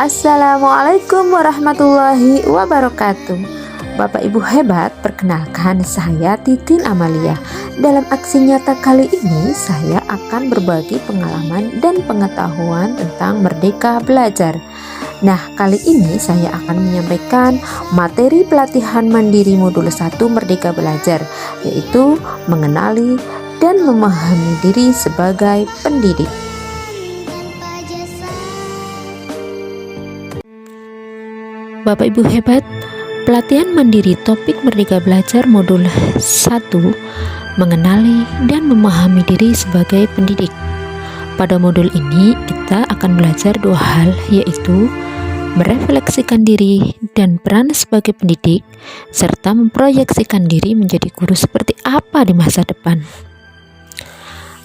Assalamualaikum warahmatullahi wabarakatuh. Bapak Ibu hebat, perkenalkan saya Titin Amalia. Dalam aksi nyata kali ini saya akan berbagi pengalaman dan pengetahuan tentang Merdeka Belajar. Nah, kali ini saya akan menyampaikan materi pelatihan mandiri modul 1 Merdeka Belajar, yaitu mengenali dan memahami diri sebagai pendidik. Bapak Ibu hebat, pelatihan mandiri topik Merdeka Belajar modul 1 mengenali dan memahami diri sebagai pendidik. Pada modul ini kita akan belajar dua hal, yaitu merefleksikan diri dan peran sebagai pendidik, serta memproyeksikan diri menjadi guru seperti apa di masa depan.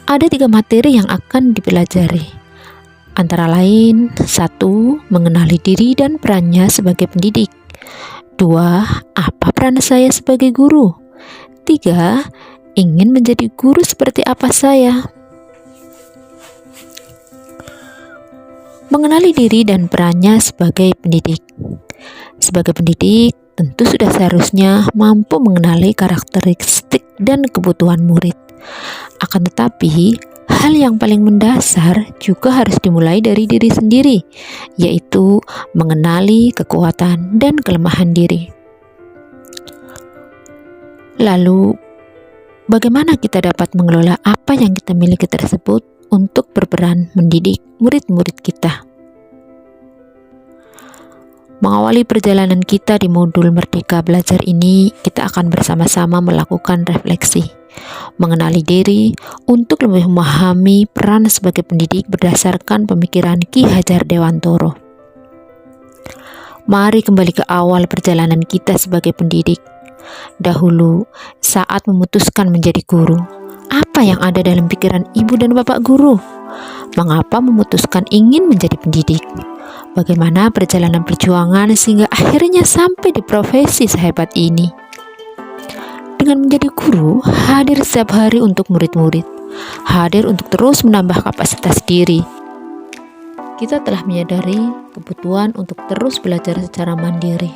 Ada 3 materi yang akan dipelajari, antara lain 1. Mengenali diri dan perannya sebagai pendidik. 2. Apa peran saya sebagai guru? 3. Ingin menjadi guru seperti apa saya? Mengenali diri dan perannya sebagai pendidik. Sebagai pendidik, tentu sudah seharusnya mampu mengenali karakteristik dan kebutuhan murid. Akan tetapi, hal yang paling mendasar juga harus dimulai dari diri sendiri, yaitu mengenali kekuatan dan kelemahan diri. Lalu, bagaimana kita dapat mengelola apa yang kita miliki tersebut untuk berperan mendidik murid-murid kita? Mengawali perjalanan kita di modul Merdeka Belajar ini, kita akan bersama-sama melakukan refleksi, mengenali diri untuk lebih memahami peran sebagai pendidik berdasarkan pemikiran Ki Hajar Dewantoro. Mari kembali ke awal perjalanan kita sebagai pendidik. Dahulu, saat memutuskan menjadi guru, apa yang ada dalam pikiran ibu dan bapak guru? Mengapa memutuskan ingin menjadi pendidik? Bagaimana perjalanan perjuangan sehingga akhirnya sampai di profesi sehebat ini? Dengan menjadi guru, hadir setiap hari untuk murid-murid, hadir untuk terus menambah kapasitas diri. Kita telah menyadari kebutuhan untuk terus belajar secara mandiri.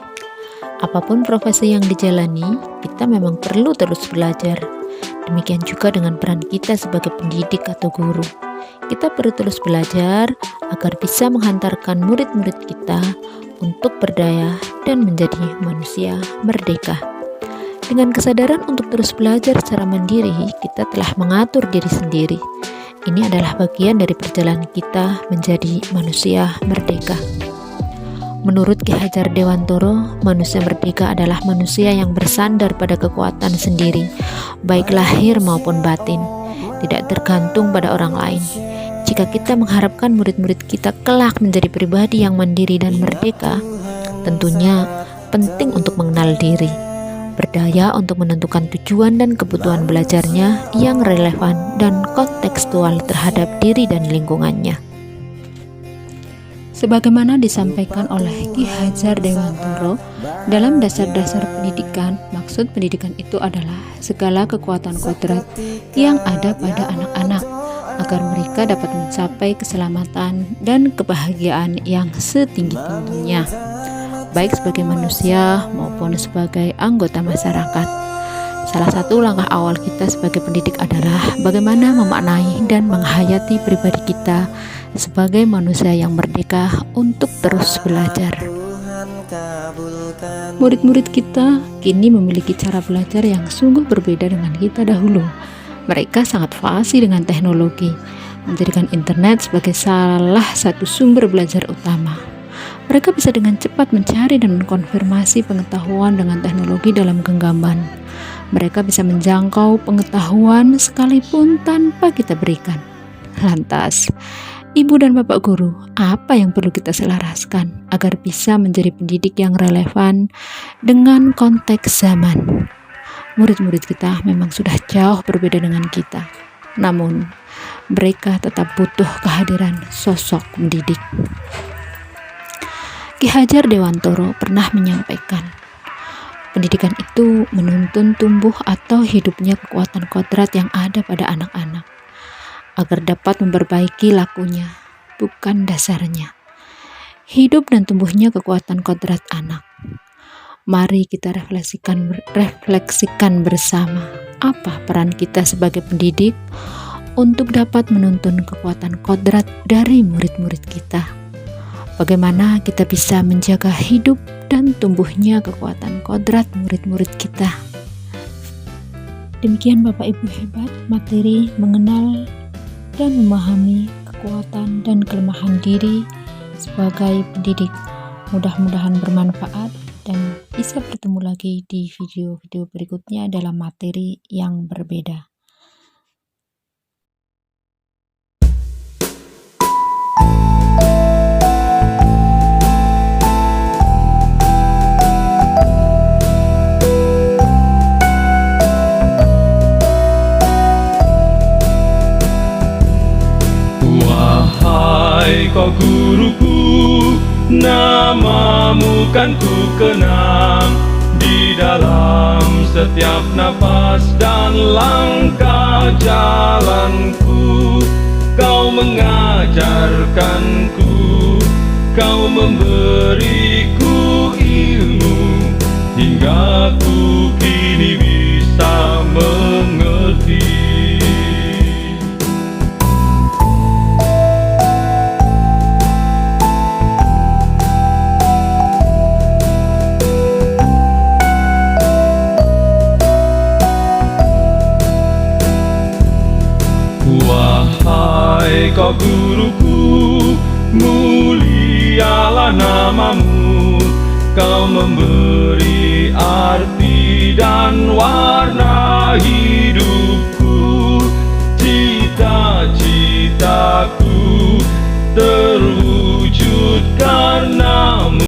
Apapun profesi yang dijalani, kita memang perlu terus belajar. Demikian juga dengan peran kita sebagai pendidik atau guru. Kita perlu terus belajar agar bisa menghantarkan murid-murid kita untuk berdaya dan menjadi manusia merdeka. Dengan kesadaran untuk terus belajar secara mandiri, kita telah mengatur diri sendiri. Ini adalah bagian dari perjalanan kita menjadi manusia merdeka. Menurut Ki Hajar Dewantoro, manusia merdeka adalah manusia yang bersandar pada kekuatan sendiri, baik lahir maupun batin, tidak tergantung pada orang lain. Jika kita mengharapkan murid-murid kita kelak menjadi pribadi yang mandiri dan merdeka, tentunya penting untuk mengenal diri, berdaya untuk menentukan tujuan dan kebutuhan belajarnya yang relevan dan kontekstual terhadap diri dan lingkungannya. Sebagaimana disampaikan oleh Ki Hajar Dewantoro dalam dasar-dasar pendidikan, maksud pendidikan itu adalah segala kekuatan kodrat yang ada pada anak-anak agar mereka dapat mencapai keselamatan dan kebahagiaan yang setinggi-tingginya, baik sebagai manusia maupun sebagai anggota masyarakat. Salah satu langkah awal kita sebagai pendidik adalah bagaimana memaknai dan menghayati pribadi kita sebagai manusia yang merdeka untuk terus belajar. Murid-murid kita kini memiliki cara belajar yang sungguh berbeda dengan kita dahulu. Mereka sangat fasih dengan teknologi, menjadikan internet sebagai salah satu sumber belajar utama. Mereka bisa dengan cepat mencari dan mengkonfirmasi pengetahuan dengan teknologi dalam genggaman. Mereka bisa menjangkau pengetahuan sekalipun tanpa kita berikan. Lantas, Ibu dan Bapak Guru, apa yang perlu kita selaraskan agar bisa menjadi pendidik yang relevan dengan konteks zaman? Murid-murid kita memang sudah jauh berbeda dengan kita, namun mereka tetap butuh kehadiran sosok pendidik. Ki Hajar Dewantoro pernah menyampaikan, pendidikan itu menuntun tumbuh atau hidupnya kekuatan kodrat yang ada pada anak-anak, agar dapat memperbaiki lakunya, bukan dasarnya. hidup dan tumbuhnya kekuatan kodrat anak. Mari kita refleksikan bersama apa peran kita sebagai pendidik untuk dapat menuntun kekuatan kodrat dari murid-murid kita. Bagaimana kita bisa menjaga hidup dan tumbuhnya kekuatan kodrat murid-murid kita. Demikian Bapak Ibu hebat, materi mengenal dan memahami kekuatan dan kelemahan diri sebagai pendidik. Mudah-mudahan bermanfaat dan bisa bertemu lagi di video-video berikutnya dalam materi yang berbeda. Wahai kau guruku, namamu kan ku kenang di dalam setiap napas dan langkah jalanku. Kau mengajarkanku, kau memberiku ilmu, hingga ku kini bisa mengerti. Wahai kau guruku, mulialah namamu. Kau memberi arti dan warna hidupku. Cita-citaku terwujudkan